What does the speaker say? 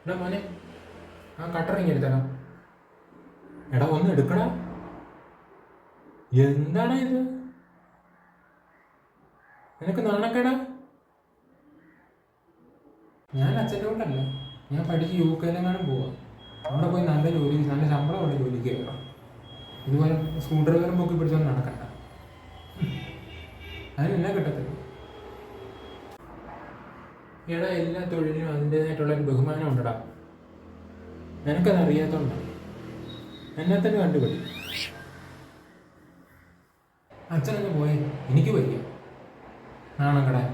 എടാ മോനെ, ആ കട്ടറിങ് എടുത്തടാ. എടാ ഒന്ന് എടുക്കടാ. എന്താണ് ഇത്? നിനക്ക് നാണക്കേടാ? ഞാൻ അച്ഛൻ്റെ കൊണ്ടല്ല, ഞാൻ പഠിച്ച് UK-ലെങ്ങാനും പോവാ. അവിടെ പോയി നല്ല ജോലി, നല്ല ശമ്പളമുള്ള ജോലിക്ക് കയറാം. ഇതുപോലെ സ്ക്രൂ ഡ്രൈവറും പൊക്കി പിടിച്ചൊന്നും നടക്കണ്ട. അതിനെല്ലാം കിട്ടത്തില്ല. എടാ, എല്ലാ തൊഴിലിനും അതിൻ്റെതായിട്ടുള്ളൊരു ബഹുമാനം ഉണ്ടടാ. നിനക്കത് അറിയാത്തോണ്ടാണ്. എന്നെ തന്നെ കണ്ടുപിടി. അച്ഛനൊന്ന് പോയി, എനിക്ക് വയ്യ നാണം കെടാൻ.